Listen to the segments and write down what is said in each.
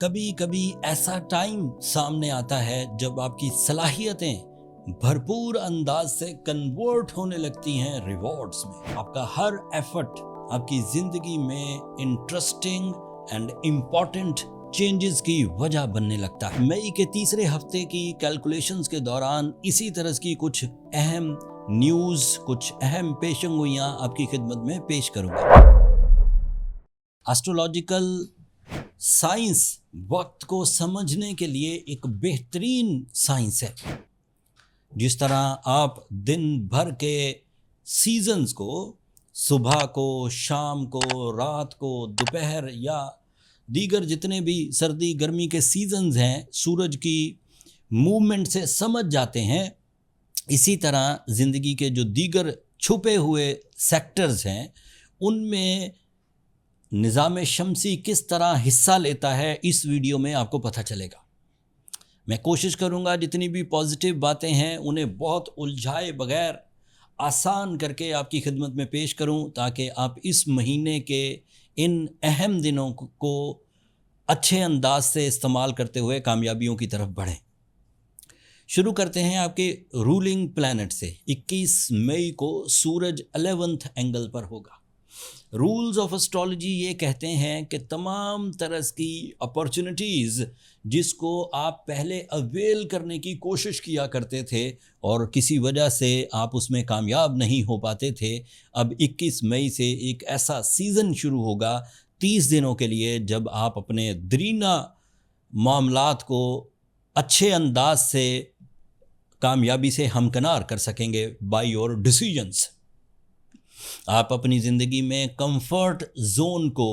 کبھی کبھی ایسا ٹائم سامنے آتا ہے جب آپ کی صلاحیتیں بھرپور انداز سے کنورٹ ہونے لگتی ہیں ریوارڈز میں. آپ کا ہر ایفرٹ آپ کی زندگی میں انٹرسٹنگ اینڈ امپورٹنٹ چینجز کی وجہ بننے لگتا ہے. مئی کے تیسرے ہفتے کی کیلکولیشنز کے دوران اسی طرح کی کچھ اہم نیوز، کچھ اہم پیشن گوئیاں آپ کی خدمت میں پیش کروں گا. ایسٹرولوجیکل سائنس وقت کو سمجھنے کے لیے ایک بہترین سائنس ہے. جس طرح آپ دن بھر کے سیزنز کو، صبح کو، شام کو، رات کو، دوپہر یا دیگر جتنے بھی سردی گرمی کے سیزنز ہیں سورج کی موومنٹ سے سمجھ جاتے ہیں، اسی طرح زندگی کے جو دیگر چھپے ہوئے سیکٹرز ہیں ان میں نظام شمسی کس طرح حصہ لیتا ہے اس ویڈیو میں آپ کو پتہ چلے گا. میں کوشش کروں گا جتنی بھی پازیٹیو باتیں ہیں انہیں بہت الجھائے بغیر آسان کر کے آپ کی خدمت میں پیش کروں تاکہ آپ اس مہینے کے ان اہم دنوں کو اچھے انداز سے استعمال کرتے ہوئے کامیابیوں کی طرف بڑھیں. شروع کرتے ہیں آپ کے رولنگ پلانٹ سے. 21 مئی کو سورج 11ویں اینگل پر ہوگا. رولز آف اسٹرالوجی یہ کہتے ہیں کہ تمام طرح کی اپارچونٹیز جس کو آپ پہلے اویل کرنے کی کوشش کیا کرتے تھے اور کسی وجہ سے آپ اس میں کامیاب نہیں ہو پاتے تھے، اب 21 مئی سے ایک ایسا سیزن شروع ہوگا 30 دنوں کے لیے جب آپ اپنے درینہ معاملات کو اچھے انداز سے کامیابی سے ہمکنار کر سکیں گے بائی یور ڈیسیجنز. آپ اپنی زندگی میں کمفرٹ زون کو،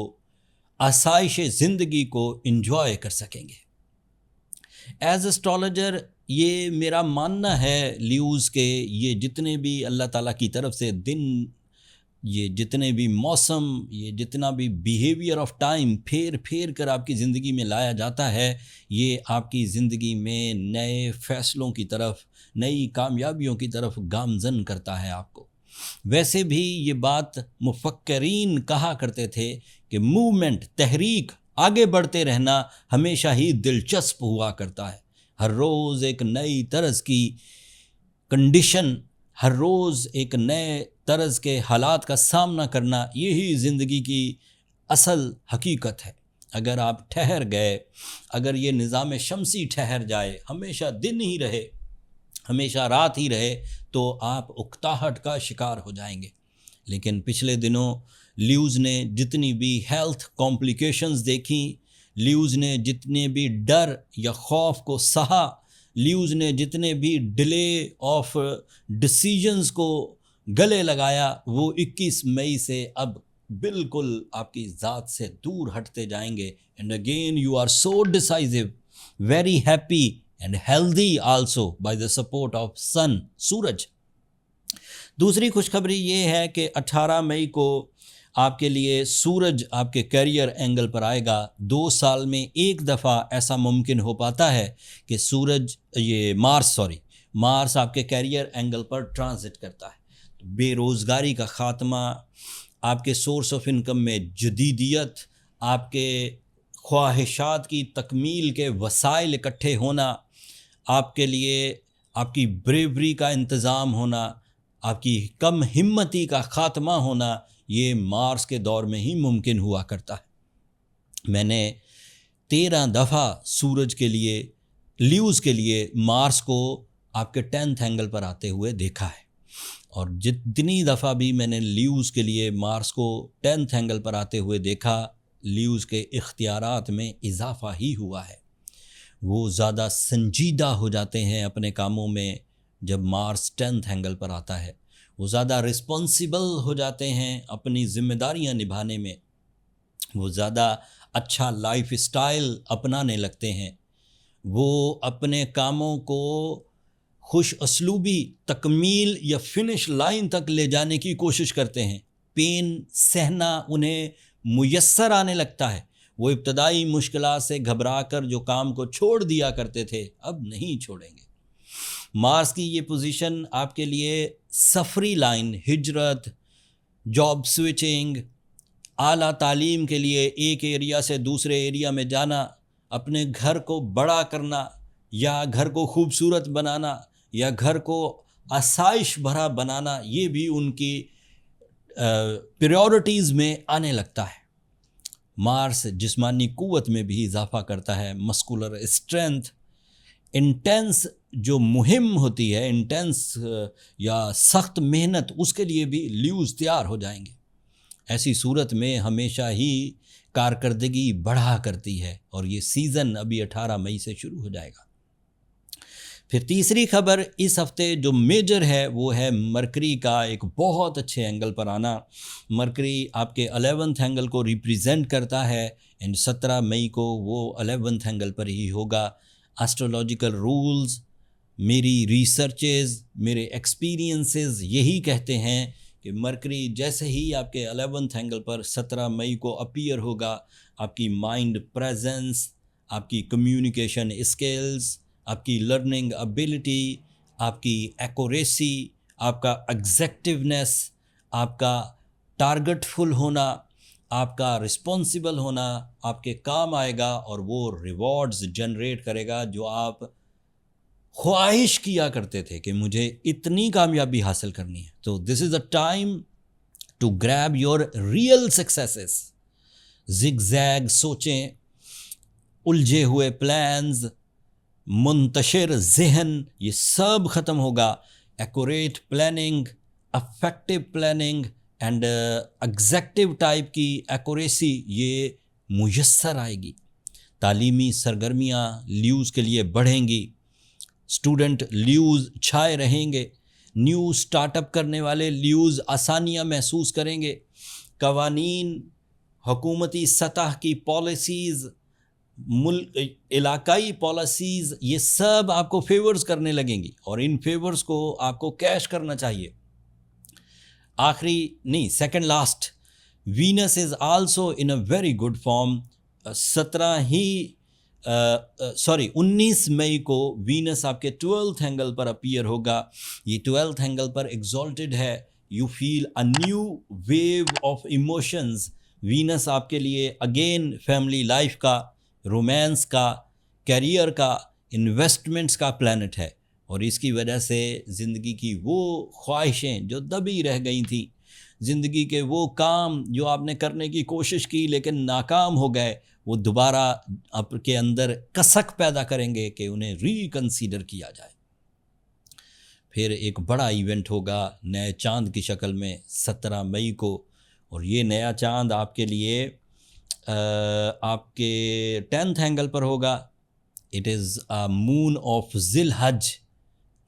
آسائش زندگی کو انجوائے کر سکیں گے. ایز اسٹرالوجر یہ میرا ماننا ہے لیوز کے یہ جتنے بھی اللہ تعالیٰ کی طرف سے دن، یہ جتنے بھی موسم، یہ جتنا بھی بیہیویئر آف ٹائم پھیر کر آپ کی زندگی میں لایا جاتا ہے، یہ آپ کی زندگی میں نئے فیصلوں کی طرف، نئی کامیابیوں کی طرف گامزن کرتا ہے آپ کو. ویسے بھی یہ بات مفکرین کہا کرتے تھے کہ موومنٹ، تحریک، آگے بڑھتے رہنا ہمیشہ ہی دلچسپ ہوا کرتا ہے. ہر روز ایک نئی طرز کی کنڈیشن، ہر روز ایک نئے طرز کے حالات کا سامنا کرنا، یہی زندگی کی اصل حقیقت ہے. اگر آپ ٹھہر گئے، اگر یہ نظام شمسی ٹھہر جائے، ہمیشہ دن ہی رہے، ہمیشہ رات ہی رہے، تو آپ اکتاہٹ کا شکار ہو جائیں گے. لیکن پچھلے دنوں لیوز نے جتنی بھی ہیلتھ کمپلیکیشنز دیکھیں، لیوز نے جتنے بھی ڈر یا خوف کو سہا، لیوز نے جتنے بھی ڈیلے آف ڈیسیجنز کو گلے لگایا، وہ 21 مئی سے اب بالکل آپ کی ذات سے دور ہٹتے جائیں گے. And again you are so decisive, very happy and healthy also by the support of sun، سورج. دوسری خوشخبری یہ ہے کہ 18 مئی کو آپ کے لیے سورج آپ کے کیریئر اینگل پر آئے گا. 2 سال میں ایک دفعہ ایسا ممکن ہو پاتا ہے کہ مارس آپ کے کیریئر اینگل پر ٹرانزٹ کرتا ہے. بے روزگاری کا خاتمہ، آپ کے سورس آف انکم میں جدیدیت، آپ کے خواہشات کی تکمیل کے وسائل اکٹھے ہونا، آپ کے لیے آپ کی بریوری کا انتظام ہونا، آپ کی کم ہمتی کا خاتمہ ہونا، یہ مارس کے دور میں ہی ممکن ہوا کرتا ہے. میں نے 13 دفعہ سورج کے لیے، لیوز کے لیے مارس کو آپ کے 10th اینگل پر آتے ہوئے دیکھا ہے، اور جتنی دفعہ بھی میں نے لیوز کے لیے مارس کو 10th اینگل پر آتے ہوئے دیکھا، لیوز کے اختیارات میں اضافہ ہی ہوا ہے. وہ زیادہ سنجیدہ ہو جاتے ہیں اپنے کاموں میں جب مارس 10th اینگل پر آتا ہے. وہ زیادہ رسپانسیبل ہو جاتے ہیں اپنی ذمہ داریاں نبھانے میں. وہ زیادہ اچھا لائف اسٹائل اپنانے لگتے ہیں. وہ اپنے کاموں کو خوش اسلوبی تکمیل یا فنش لائن تک لے جانے کی کوشش کرتے ہیں. پین سہنا انہیں میسر آنے لگتا ہے. وہ ابتدائی مشکلات سے گھبرا کر جو کام کو چھوڑ دیا کرتے تھے اب نہیں چھوڑیں گے. مارس کی یہ پوزیشن آپ کے لیے سفری لائن، ہجرت، جاب سوئچنگ، اعلیٰ تعلیم کے لیے ایک ایریا سے دوسرے ایریا میں جانا، اپنے گھر کو بڑا کرنا یا گھر کو خوبصورت بنانا یا گھر کو آسائش بھرا بنانا، یہ بھی ان کی پریورٹیز میں آنے لگتا ہے۔ مارس جسمانی قوت میں بھی اضافہ کرتا ہے، مسکولر اسٹرینتھ، انٹینس جو مہم ہوتی ہے، انٹینس یا سخت محنت، اس کے لیے بھی لیوز تیار ہو جائیں گے۔ ایسی صورت میں ہمیشہ ہی کارکردگی بڑھا کرتی ہے، اور یہ سیزن ابھی 18 مئی سے شروع ہو جائے گا۔ پھر تیسری خبر اس ہفتے جو میجر ہے وہ ہے مرکری کا ایک بہت اچھے اینگل پر آنا۔ مرکری آپ کے 11th اینگل کو ریپریزنٹ کرتا ہے، اینڈ 17 مئی کو وہ 11th اینگل پر ہی ہوگا۔ ایسٹرولوجیکل رولز، میری ریسرچز، میرے ایکسپیرینسز یہی کہتے ہیں کہ مرکری جیسے ہی آپ کے 11th اینگل پر 17 مئی کو اپیئر ہوگا، آپ کی مائنڈ پریزنس، آپ کی کمیونیکیشن اسکلز، آپ کی لرننگ ابیلٹی، آپ کی ایکوریسی، آپ کا ایگزیکٹونیس، آپ کا ٹارگٹ فل ہونا، آپ کا رسپانسبل ہونا آپ کے کام آئے گا، اور وہ ریوارڈز جنریٹ کرے گا جو آپ خواہش کیا کرتے تھے کہ مجھے اتنی کامیابی حاصل کرنی ہے۔ تو دس is a time to grab your real successes. Zigzag سوچیں، الجھے ہوئے پلانز، منتشر ذہن، یہ سب ختم ہوگا۔ Accurate planning, effective planning and executive type کی ایکوریسی یہ میسر آئے گی۔ تعلیمی سرگرمیاں لیوز کے لیے بڑھیں گی، اسٹوڈنٹ لیوز چھائے رہیں گے، نیو سٹارٹ اپ کرنے والے لیوز آسانیاں محسوس کریں گے۔ قوانین، حکومتی سطح کی پالیسیز، ملک علاقائی پالیسیز، یہ سب آپ کو فیورز کرنے لگیں گی، اور ان فیورز کو آپ کو کیش کرنا چاہیے۔ آخری نہیں، second last, Venus is also in a very good form. 19 مئی کو وینس آپ کے 12th اینگل پر اپیئر ہوگا۔ یہ 12th اینگل پر ایگزالٹڈ ہے۔ You feel a new wave of emotions. Venus آپ کے لیے اگین فیملی لائف کا، رومانس کا، کیریئر کا، انویسٹمنٹس کا پلانٹ ہے، اور اس کی وجہ سے زندگی کی وہ خواہشیں جو دبی رہ گئی تھیں، زندگی کے وہ کام جو آپ نے کرنے کی کوشش کی لیکن ناکام ہو گئے، وہ دوبارہ آپ کے اندر کسک پیدا کریں گے کہ انہیں ریکنسیڈر کیا جائے۔ پھر ایک بڑا ایونٹ ہوگا نئے چاند کی شکل میں 17 مئی کو، اور یہ نیا چاند آپ کے لیے آپ کے 10th اینگل پر ہوگا۔ It is a moon of ذی الحج،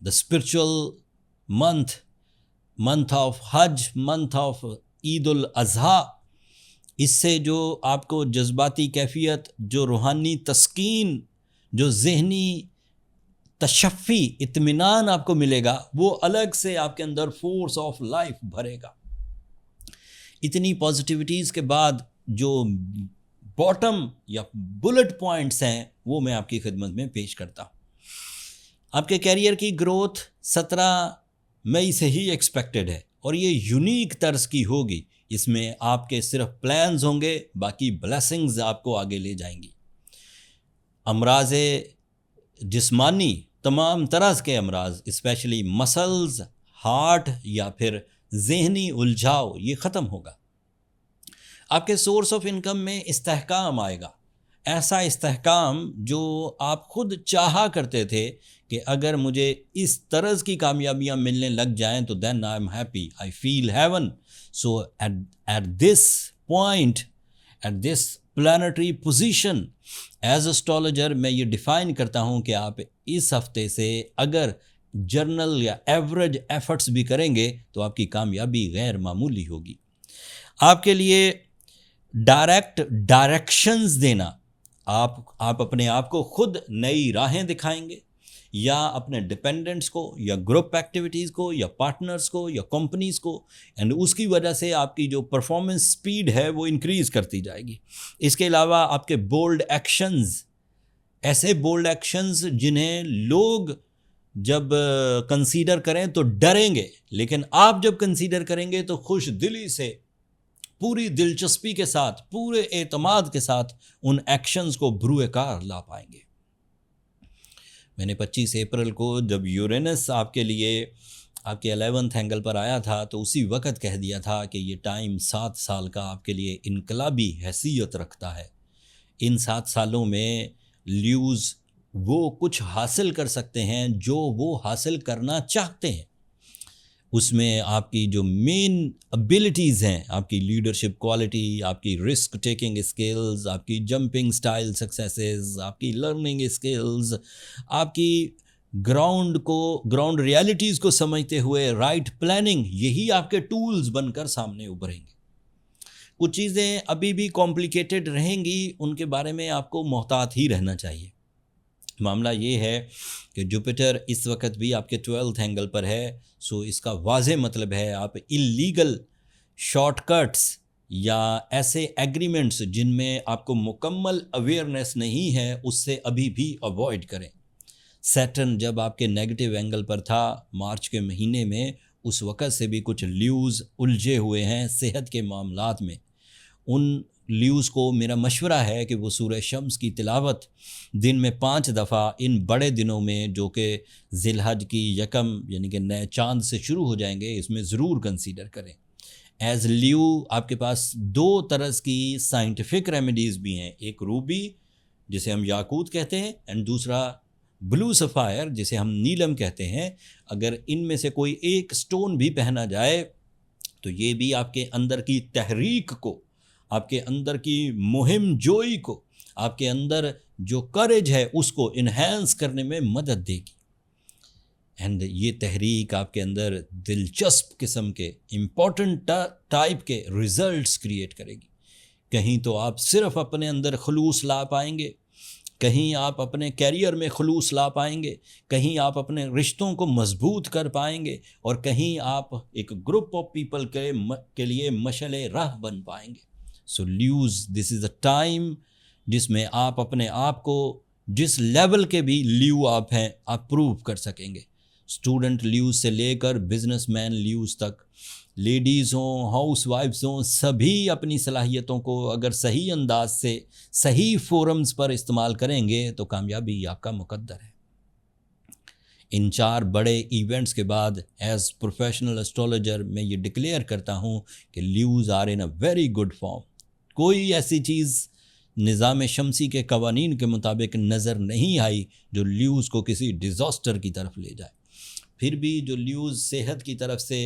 دا اسپرچل منتھ آف حج، منتھ آف عید الاضحیٰ۔ اس سے جو آپ کو جذباتی کیفیت، جو روحانی تسکین، جو ذہنی تشفی، اطمینان آپ کو ملے گا، وہ الگ سے آپ کے اندر فورس آف لائف بھرے گا۔ اتنی پازیٹیوٹیز کے بعد جو باٹم یا بلٹ پوائنٹس ہیں وہ میں آپ کی خدمت میں پیش کرتا ہوں۔ آپ کے کیریئر کی گروتھ 17 مئی سے ہی ایکسپیکٹڈ ہے، اور یہ یونیک طرز کی ہوگی۔ اس میں آپ کے صرف پلانز ہوں گے، باقی بلیسنگز آپ کو آگے لے جائیں گی۔ امراض جسمانی، تمام طرح کے امراض، اسپیشلی مسلز، ہارٹ یا پھر ذہنی الجھاؤ، یہ ختم ہوگا۔ آپ کے سورس آف انکم میں استحکام آئے گا، ایسا استحکام جو آپ خود چاہا کرتے تھے کہ اگر مجھے اس طرز کی کامیابیاں ملنے لگ جائیں تو then I am happy, I feel heaven. So at this point, at this planetary position, as astrologer میں یہ ڈیفائن کرتا ہوں کہ آپ اس ہفتے سے اگر جرنل یا ایوریج ایفرٹس بھی کریں گے تو آپ کی کامیابی غیر معمولی ہوگی۔ آپ کے لیے ڈائریکشنز دینا، آپ اپنے آپ کو خود نئی راہیں دکھائیں گے، یا اپنے ڈپینڈنٹس کو، یا گروپ ایکٹیویٹیز کو، یا پارٹنرز کو، یا کمپنیز کو، اینڈ اس کی وجہ سے آپ کی جو پرفارمنس سپیڈ ہے وہ انکریز کرتی جائے گی۔ اس کے علاوہ آپ کے بولڈ ایکشنز، ایسے بولڈ ایکشنز جنہیں لوگ جب کنسیڈر کریں تو ڈریں گے، لیکن آپ جب کنسیڈر کریں گے تو خوش دلی سے پوری دلچسپی کے ساتھ، پورے اعتماد کے ساتھ ان ایکشنز کو بروئے کار لا پائیں گے۔ میں نے 25 اپریل کو جب یورینس آپ کے لیے آپ کے 11th اینگل پر آیا تھا تو اسی وقت کہہ دیا تھا کہ یہ ٹائم 7 سال کا آپ کے لیے انقلابی حیثیت رکھتا ہے۔ ان 7 سالوں میں لیوز وہ کچھ حاصل کر سکتے ہیں جو وہ حاصل کرنا چاہتے ہیں۔ اس میں آپ کی جو مین ابیلٹیز ہیں، آپ کی لیڈرشپ کوالٹی، آپ کی رسک ٹیکنگ اسکلز، آپ کی جمپنگ سٹائل سکسیسز، آپ کی لرننگ اسکلز، آپ کی گراؤنڈ ریالٹیز کو سمجھتے ہوئے رائٹ پلاننگ، یہی آپ کے ٹولز بن کر سامنے ابھریں گے۔ کچھ چیزیں ابھی بھی کمپلیکیٹڈ رہیں گی، ان کے بارے میں آپ کو محتاط ہی رہنا چاہیے۔ معاملہ یہ ہے کہ جوپیٹر اس وقت بھی آپ کے 12th اینگل پر ہے، سو اس کا واضح مطلب ہے آپ اللیگل شارٹ کٹس یا ایسے ایگریمنٹس جن میں آپ کو مکمل اویئرنیس نہیں ہے، اس سے ابھی بھی اوائڈ کریں۔ سیٹرن جب آپ کے نیگیٹو اینگل پر تھا مارچ کے مہینے میں، اس وقت سے بھی کچھ لیوز الجھے ہوئے ہیں صحت کے معاملات میں۔ ان لیوز کو میرا مشورہ ہے کہ وہ سورہ شمس کی تلاوت دن میں 5 دفعہ ان بڑے دنوں میں جو کہ ذی الحج کی 1 یعنی کہ نئے چاند سے شروع ہو جائیں گے، اس میں ضرور کنسیڈر کریں۔ ایز لیو آپ کے پاس 2 طرز کی سائنٹیفک ریمیڈیز بھی ہیں، ایک روبی جسے ہم یاقوت کہتے ہیں، اینڈ دوسرا بلو سفائر جسے ہم نیلم کہتے ہیں۔ اگر ان میں سے کوئی ایک سٹون بھی پہنا جائے تو یہ بھی آپ کے اندر کی تحریک کو، آپ کے اندر کی مہم جوئی کو، آپ کے اندر جو کریج ہے اس کو انہینس کرنے میں مدد دے گی، اینڈ یہ تحریک آپ کے اندر دلچسپ قسم کے امپورٹنٹ ٹائپ کے ریزلٹس کریٹ کرے گی۔ کہیں تو آپ صرف اپنے اندر خلوص لا پائیں گے، کہیں آپ اپنے کیریئر میں خلوص لا پائیں گے، کہیں آپ اپنے رشتوں کو مضبوط کر پائیں گے، اور کہیں آپ ایک گروپ آف پیپل کے لیے مشعل راہ بن پائیں گے۔ سو leaves, this is a time جس میں آپ اپنے آپ کو جس لیول کے بھی لیو آپ ہیں آپ پروو کر سکیں گے۔ اسٹوڈنٹ لیوز سے لے کر بزنس مین لیوز تک، لیڈیز ہوں، ہاؤس وائفز ہوں، سبھی اپنی صلاحیتوں کو اگر صحیح انداز سے صحیح فورمز پر استعمال کریں گے تو کامیابی آپ کا مقدر ہے۔ ان 4 بڑے ایونٹس کے بعد ایز پروفیشنل اسٹرولوجر میں یہ ڈکلیئر کرتا ہوں کہ leaves are in a very good form. کوئی ایسی چیز نظام شمسی کے قوانین کے مطابق نظر نہیں آئی جو لیوز کو کسی ڈیزاسٹر کی طرف لے جائے۔ پھر بھی جو لیوز صحت کی طرف سے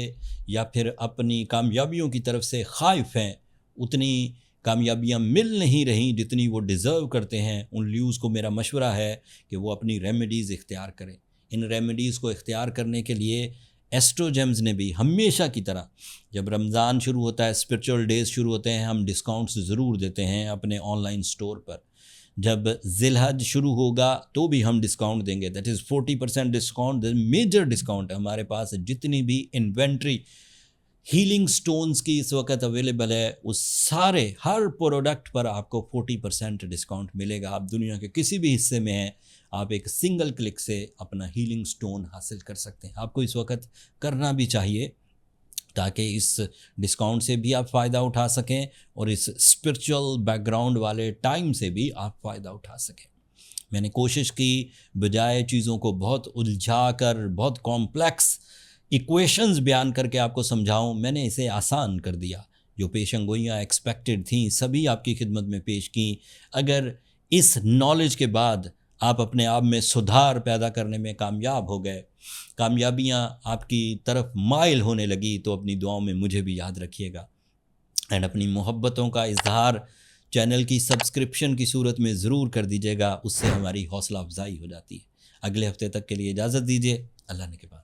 یا پھر اپنی کامیابیوں کی طرف سے خائف ہیں، اتنی کامیابیاں مل نہیں رہیں جتنی وہ ڈیزرو کرتے ہیں، ان لیوز کو میرا مشورہ ہے کہ وہ اپنی ریمیڈیز اختیار کریں۔ ان ریمیڈیز کو اختیار کرنے کے لیے ایسٹروجیمز نے بھی ہمیشہ کی طرح جب رمضان شروع ہوتا ہے، اسپرچول ڈیز شروع ہوتے ہیں، ہم ڈسکاؤنٹس ضرور دیتے ہیں اپنے آن لائن سٹور پر۔ جب ذی الحج شروع ہوگا تو بھی ہم ڈسکاؤنٹ دیں گے، that is 40% discount, major discount. ہمارے پاس جتنی بھی انوینٹری ہیلنگ سٹونز کی اس وقت اویلیبل ہے، اس سارے ہر پروڈکٹ پر آپ کو 40% ڈسکاؤنٹ ملے گا۔ آپ دنیا کے کسی بھی حصے میں ہیں، آپ ایک سنگل کلک سے اپنا ہیلنگ سٹون حاصل کر سکتے ہیں۔ آپ کو اس وقت کرنا بھی چاہیے تاکہ اس ڈسکاؤنٹ سے بھی آپ فائدہ اٹھا سکیں اور اس اسپرچول بیک گراؤنڈ والے ٹائم سے بھی آپ فائدہ اٹھا سکیں۔ میں نے کوشش کی بجائے چیزوں کو بہت الجھا کر، بہت کمپلیکس ایکویشنز بیان کر کے آپ کو سمجھاؤں، میں نے اسے آسان کر دیا۔ جو پیشن گوئیاں ایکسپیکٹڈ تھیں سبھی آپ کی خدمت میں پیش کیں۔ اگر اس نالج کے بعد آپ اپنے آپ میں سدھار پیدا کرنے میں کامیاب ہو گئے، کامیابیاں آپ کی طرف مائل ہونے لگی، تو اپنی دعاؤں میں مجھے بھی یاد رکھیے گا، اینڈ اپنی محبتوں کا اظہار چینل کی سبسکرپشن کی صورت میں ضرور کر دیجیے گا، اس سے ہماری حوصلہ افزائی ہو جاتی ہے۔ اگلے ہفتے تک کے لیے اجازت دیجیے، اللہ نے کے پاس۔